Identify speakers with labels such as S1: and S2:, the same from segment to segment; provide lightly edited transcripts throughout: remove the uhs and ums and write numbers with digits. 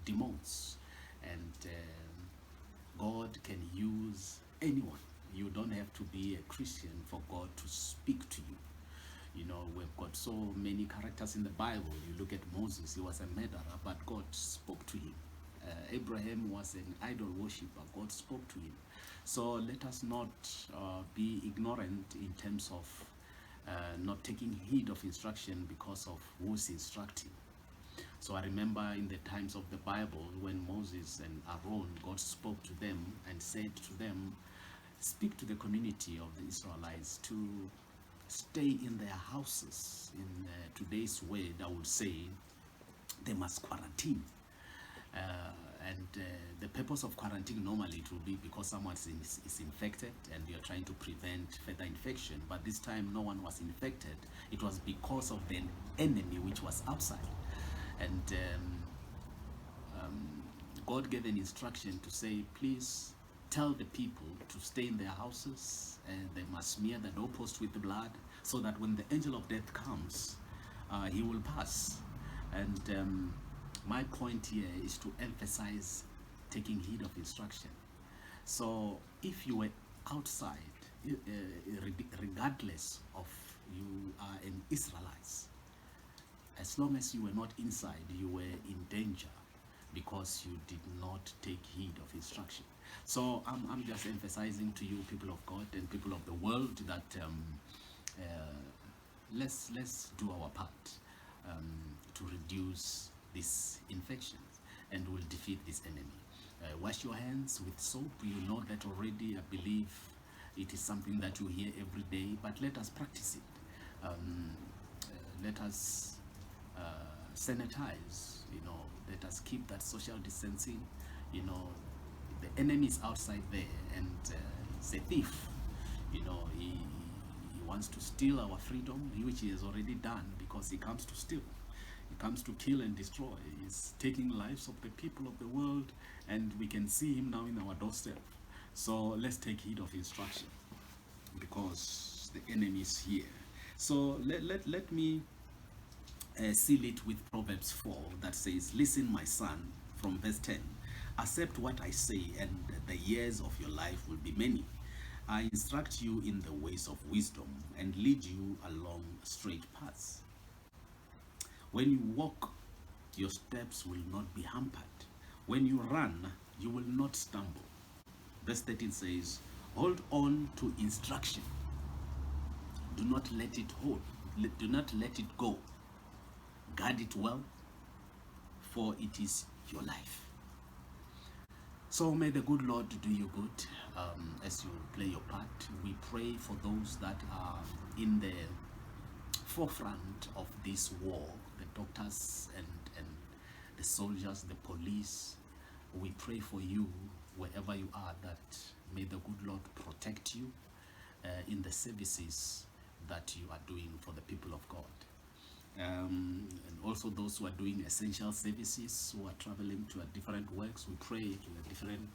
S1: demotes. And God can use anyone. You don't have to be a Christian for God to speak to you. You know, we've got so many characters in the Bible. You look at Moses, he was a murderer, but God spoke to him. Abraham was an idol worshiper, God spoke to him. So let us not be ignorant in terms of not taking heed of instruction because of who's instructing. So I remember in the times of the Bible when Moses and Aaron, God spoke to them and said to them, speak to the community of the Israelites to stay in their houses. In today's word, I would say they must quarantine. The purpose of quarantine normally it will be because someone is infected and you're trying to prevent further infection. But this time no one was infected. It was because of the enemy which was outside. And God gave an instruction to say, please tell the people to stay in their houses, and they must smear the doorpost with the blood, so that when the angel of death comes, he will pass. And my point here is to emphasize taking heed of instruction. So if you were outside, regardless of you are an Israelite, as long as you were not inside, you were in danger because you did not take heed of instruction. So I'm just emphasizing to you, people of God and people of the world, that let's do our part to reduce these infections, and we'll defeat this enemy. Wash your hands with soap. You know that already. I believe it is something that you hear every day, but let us practice it. Let us sanitize, you know, let us keep that social distancing. You know, the enemy is outside there, and he's a thief. You know, he wants to steal our freedom, which he has already done, because he comes to steal. He comes to kill and destroy. He's taking lives of the people of the world, and we can see him now in our doorstep. So let's take heed of instruction, because the enemy is here. So let me seal it with Proverbs 4 that says, listen, my son, from verse 10, accept what I say, and the years of your life will be many. I instruct you in the ways of wisdom and lead you along straight paths. When you walk, your steps will not be hampered. When you run, you will not stumble. Verse 13 says, hold on to instruction. Do not let it do not let it go. Guard it well, for it is your life. So may the good Lord do you good as you play your part. We pray for those that are in the forefront of this war, the doctors and the soldiers, the police. We pray for you wherever you are, that may the good Lord protect you in the services that you are doing for the people of God. And also those who are doing essential services, who are traveling to a different works, we pray to a different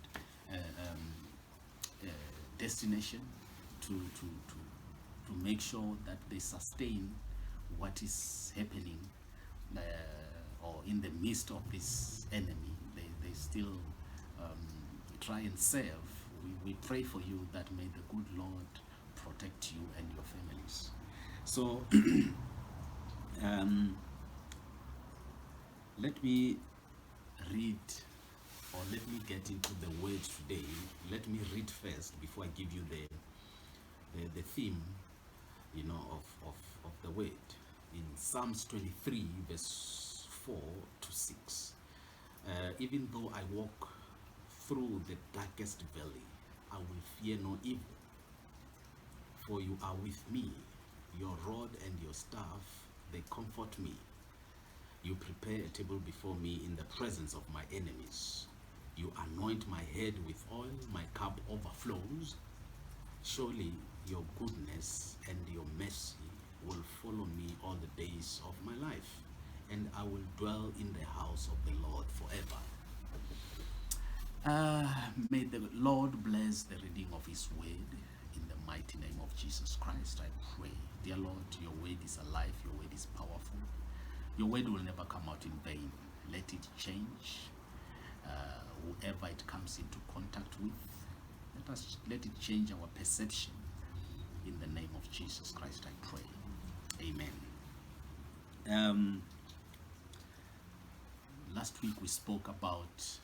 S1: destination to make sure that they sustain what is happening, or in the midst of this enemy, they still try and serve. We pray for you that may the good Lord protect you and your families. So let me read, or let me get into the word today. Let me read first before I give you the theme, you know, of the word. In Psalms 23 verse 4 to 6, even though I walk through the darkest valley, I will fear no evil, for you are with me. Your rod and your staff, they comfort me. You prepare a table before me in the presence of my enemies. You anoint my head with oil, my cup overflows. Surely your goodness and your mercy will follow me all the days of my life, and I will dwell in the house of the Lord forever. May the Lord bless the reading of his word in the mighty name of Jesus Christ. I pray, dear Lord, your word is alive, your word is powerful. Your word will never come out in vain. Let it change, whoever it comes into contact with. Let it change our perception. In the name of Jesus Christ, I pray. Amen. Last week we spoke about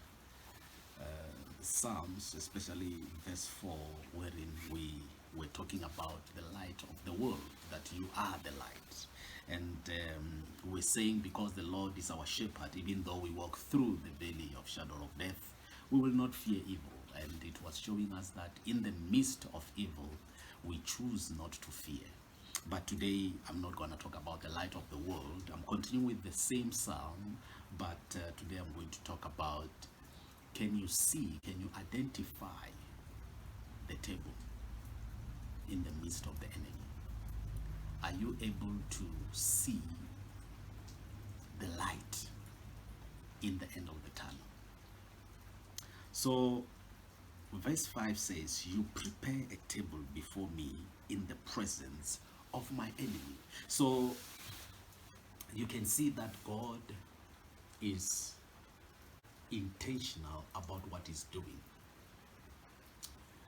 S1: Psalms, especially verse 4, wherein we were talking about the light of the world, that you are the light. And we're saying, because the Lord is our shepherd, even though we walk through the valley of shadow of death, we will not fear evil. And it was showing us that in the midst of evil, we choose not to fear. But today, I'm not going to talk about the light of the world. I'm continuing with the same psalm, but today I'm going to talk about, can you see, can you identify the table in the midst of the enemy? Are you able to see the light in the end of the tunnel? So, verse 5 says, you prepare a table before me in the presence of my enemy. So, you can see that God is intentional about what he's doing.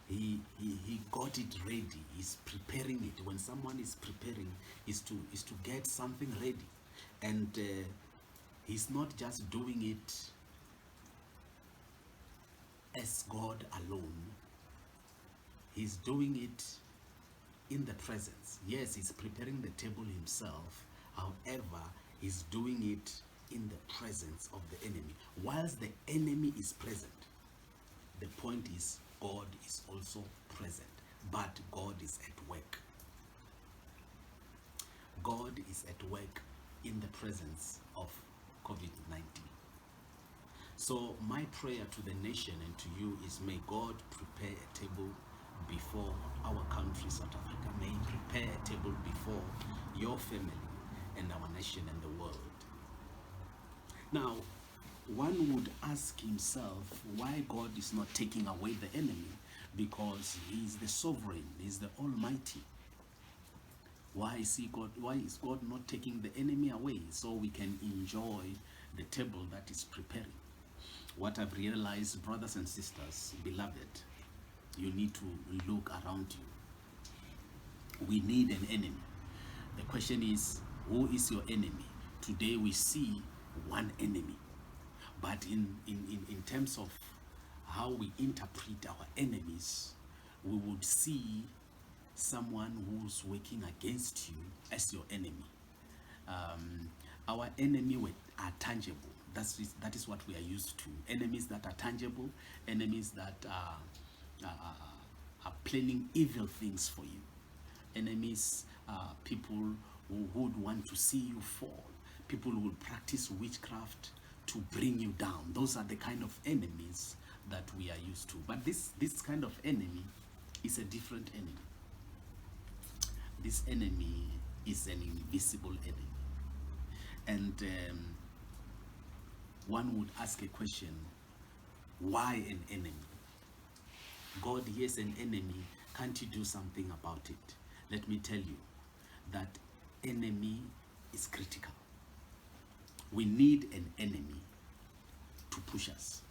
S1: He got it ready. He's preparing it. When someone is preparing, is to get something ready. And he's not just doing it as God alone. He's doing it in the presence. Yes, he's preparing the table himself. However, he's doing it in the presence of the enemy. Whilst the enemy is present, the point is God is also present, but God is at work. God is at work in the presence of COVID-19. So my prayer to the nation and to you is, may God prepare a table before our country, South Africa. May he prepare a table before your family and our nation and the world. Now, one would ask himself why God is not taking away the enemy, because he is the sovereign, he is the Almighty. Why is God not taking the enemy away so we can enjoy the table that is preparing? What I've realized, brothers and sisters, beloved, you need to look around you. We need an enemy. The question is, who is your enemy? Today we see one enemy. But in terms of how we interpret our enemies, we would see someone who's working against you as your enemy. Our enemy are tangible. That is what we are used to. Enemies that are tangible, enemies that are planning evil things for you. Enemies are people who would want to see you fall. People who will practice witchcraft to bring you down. Those are the kind of enemies that we are used to. But this kind of enemy is a different enemy. This enemy is an invisible enemy. And one would ask a question, why an enemy? God, here's an enemy, can't you do something about it? Let me tell you that enemy is critical. We need an enemy to push us.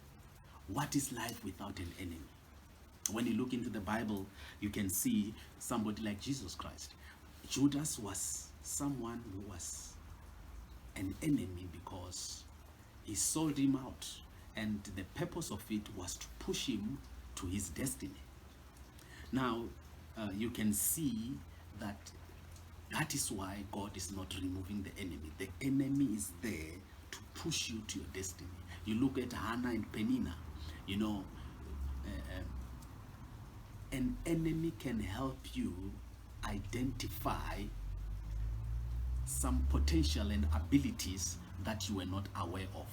S1: What is life without an enemy? When you look into the Bible, you can see somebody like Jesus Christ. Judas was someone who was an enemy because he sold him out, and the purpose of it was to push him to his destiny. Now, you can see that is why God is not removing the enemy. The enemy is there to push you to your destiny. You look at Hannah and Peninnah, you know, an enemy can help you identify some potential and abilities that you were not aware of,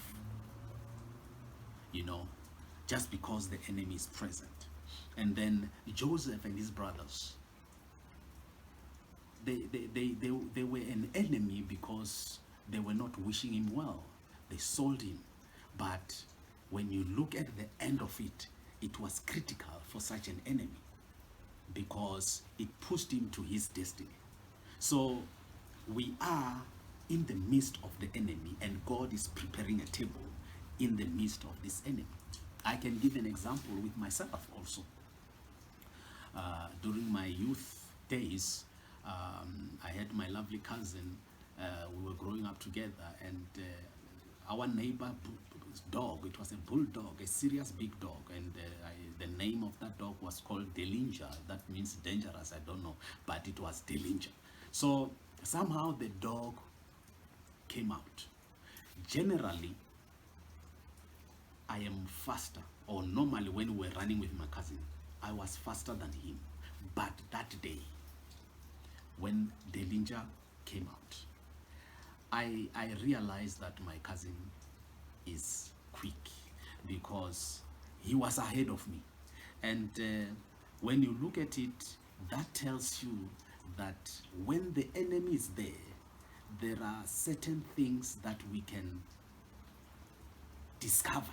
S1: you know, just because the enemy is present. And then Joseph and his brothers, they were an enemy because they were not wishing him well. They sold him. But when you look at the end of it, it was critical for such an enemy because it pushed him to his destiny. So we are in the midst of the enemy, and God is preparing a table in the midst of this enemy. I can give an example with myself also. During my youth days, I had my lovely cousin. We were growing up together, and our neighbor dog, it was a bulldog, a serious big dog, and the name of that dog was called Delinja. That means dangerous, I don't know, but it was Delinja. So somehow the dog came out. Generally, I am faster, or normally when we were running with my cousin, I was faster than him. But that day, when Delinja came out, I realized that my cousin is quick because he was ahead of me. And when you look at it, that tells you that when the enemy is there, there are certain things that we can discover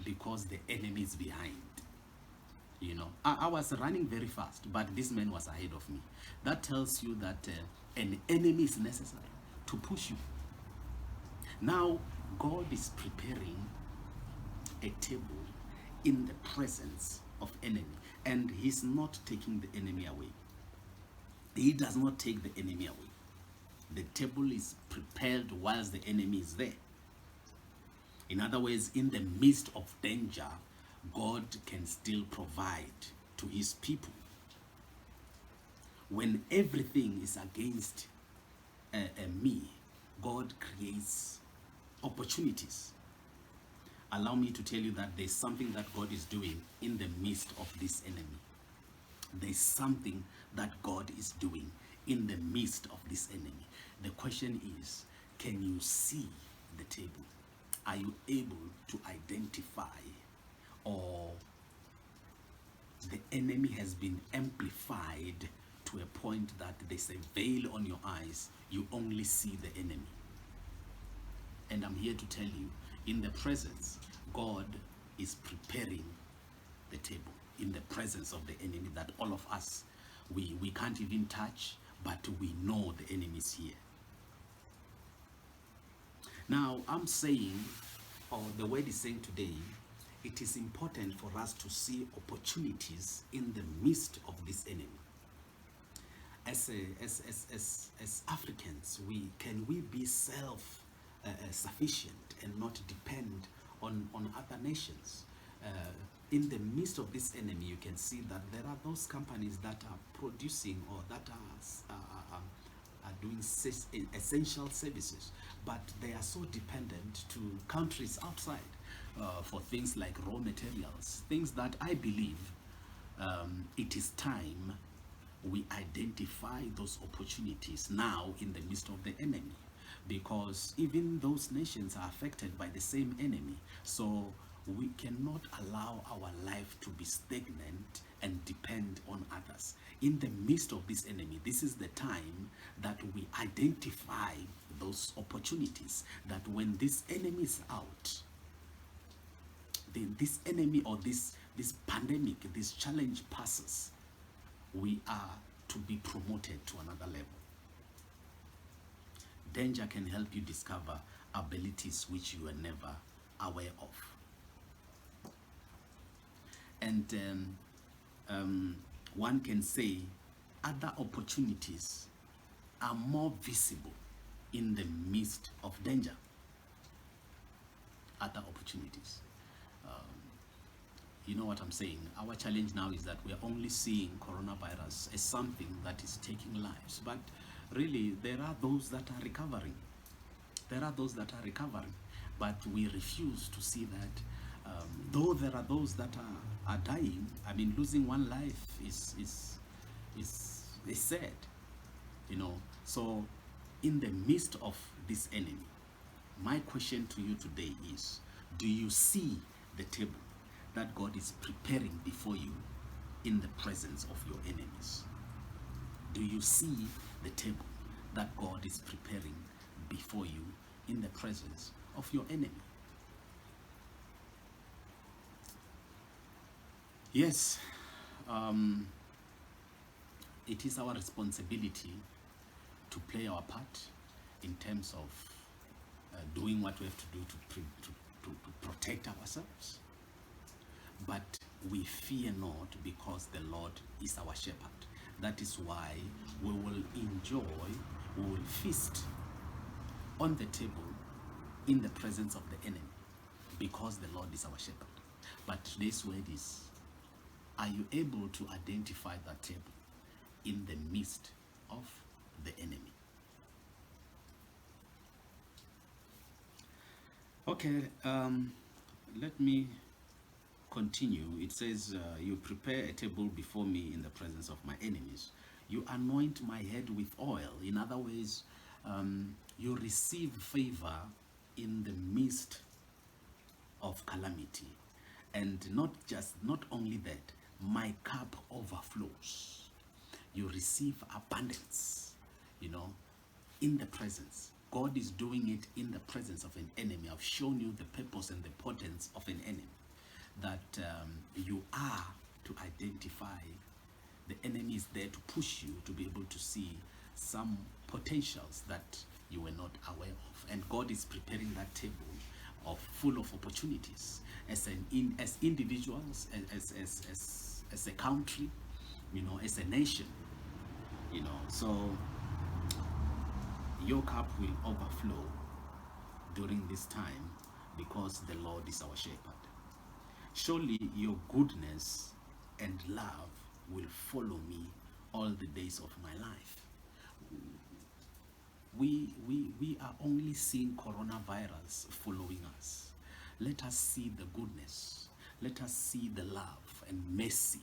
S1: because the enemy is behind. You know, I was running very fast, but this man was ahead of me. That tells you that an enemy is necessary to push you. Now, God is preparing a table in the presence of enemy, and he's not taking the enemy away. He does not take the enemy away. The table is prepared whilst the enemy is there. In other words, in the midst of danger, God can still provide to his people. When everything is against me, God creates opportunities. Allow me to tell you that there's something that God is doing in the midst of this enemy. There's something that God is doing in the midst of this enemy. The question is, can you see the table? Are you able to identify, or the enemy has been amplified to a point that there's a veil on your eyes, you only see the enemy? And I'm here to tell you, in the presence, God is preparing the table in the presence of the enemy that all of us, we can't even touch, but we know the enemy is here. Now, I'm saying, or the word is saying today, it is important for us to see opportunities in the midst of this enemy. As Africans, can we be self-sufficient and not depend on other nations? In the midst of this enemy, you can see that there are those companies that are producing or that are doing essential services, but they are so dependent to countries outside for things like raw materials, things that I believe it is time we identify those opportunities now in the midst of the enemy, because even those nations are affected by the same enemy. So we cannot allow our life to be stagnant and depend on others. In the midst of this enemy, this is the time that we identify those opportunities, that when this enemy is out, then this enemy or this pandemic, this challenge passes, we are to be promoted to another level. Danger can help you discover abilities which you were never aware of. And one can say other opportunities are more visible in the midst of danger. Other opportunities. You know what I'm saying? Our challenge now is that we are only seeing coronavirus as something that is taking lives. But really, there are those that are recovering. There are those that are recovering. But we refuse to see that. Though there are those that are dying, I mean, losing one life is sad. You know, so in the midst of this enemy, my question to you today is, do you see the table that God is preparing before you in the presence of your enemies? Do you see the table that God is preparing before you in the presence of your enemy? Yes, it is our responsibility to play our part in terms of doing what we have to do to to protect ourselves. But we fear not, because the Lord is our shepherd. That is why we will enjoy, we will feast on the table in the presence of the enemy, because the Lord is our shepherd. But today's word is, are you able to identify that table in the midst of the enemy? Okay, let me continue. It says, you prepare a table before me in the presence of my enemies. You anoint my head with oil. In other words, you receive favor in the midst of calamity. And not only that, my cup overflows. You receive abundance, in the presence. God is doing it in the presence of an enemy. I've shown you the purpose and the potence of an enemy, that you are to identify. The enemy is there to push you to be able to see some potentials that you were not aware of. And God is preparing that table full of opportunities as individuals, as a country, as a nation, so your cup will overflow during this time, because the Lord is our shepherd. Surely your goodness and love will follow me all the days of my life. We are only seeing coronavirus following us. Let us see the goodness. Let us see the love and mercy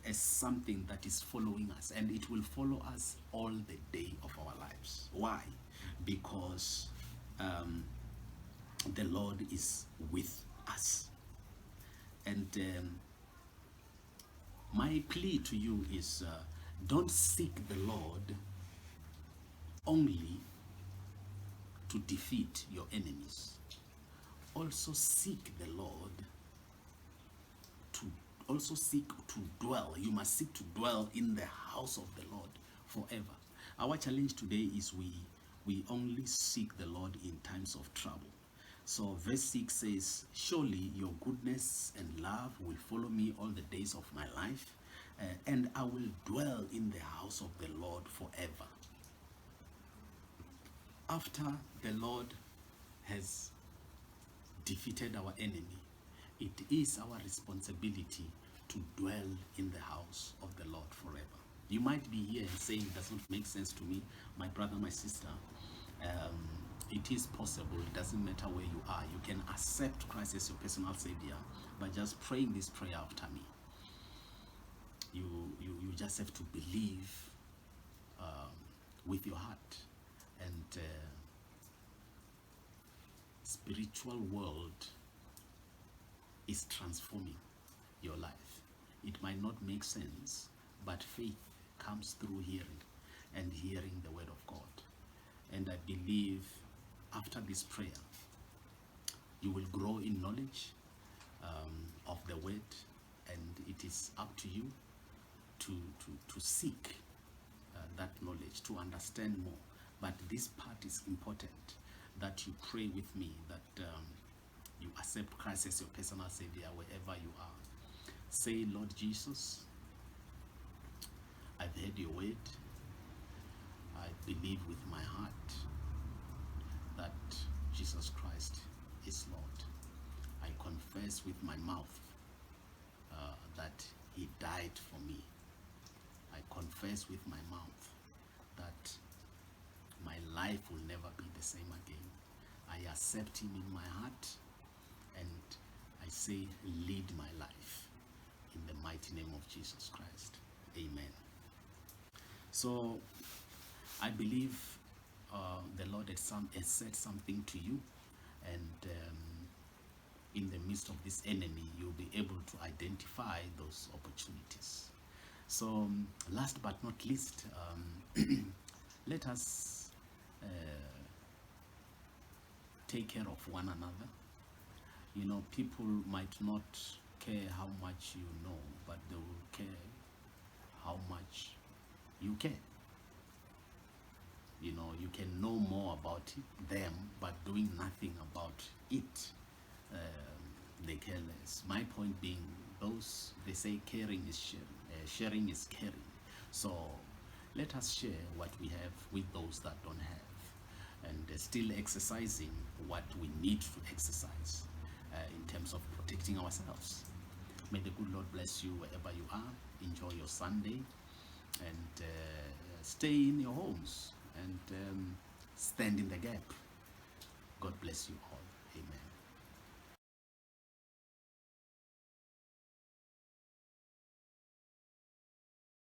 S1: as something that is following us, and it will follow us all the day of our lives. Why? Because the Lord is with us. And my plea to you is, don't seek the Lord only to defeat your enemies. Also seek the Lord to dwell. You must seek to dwell in the house of the Lord forever. Our challenge today is we only seek the Lord in times of trouble. So verse 6 says, surely your goodness and love will follow me all the days of my life, and I will dwell in the house of the Lord forever. After the Lord has defeated our enemy, it is our responsibility to dwell in the house of the Lord forever. You might be here and saying, it doesn't make sense to me, my brother, my sister. It is possible. It doesn't matter where you are. You can accept Christ as your personal Savior by just praying this prayer after me. You just have to believe with your heart, and spiritual world is transforming your life. It might not make sense, but faith comes through hearing, and hearing the word of God. And I believe after this prayer, you will grow in knowledge of the word, and it is up to you to seek that knowledge, to understand more. But this part is important, that you pray with me, that you accept Christ as your personal Savior wherever you are. Say, Lord Jesus, I've heard your word. I believe with my heart that Jesus Christ is Lord. I confess with my mouth that he died for me. I confess with my mouth that my life will never be the same again. I accept him in my heart, and I say, lead my life in the mighty name of Jesus Christ. Amen. So I believe the Lord has said something to you, and in the midst of this enemy, you'll be able to identify those opportunities. So last but not least, let us take care of one another. You know, people might not care how much you know, but they will care how much you care. You know, you can know more about them, but doing nothing about it. they care less. My point being, those, they say caring is sharing, sharing is caring. So let us share what we have with those that don't have, and still exercising what we need to exercise in terms of protecting ourselves. May the good Lord bless you wherever you are. Enjoy your Sunday, and stay in your homes, and stand in the gap. God bless you all.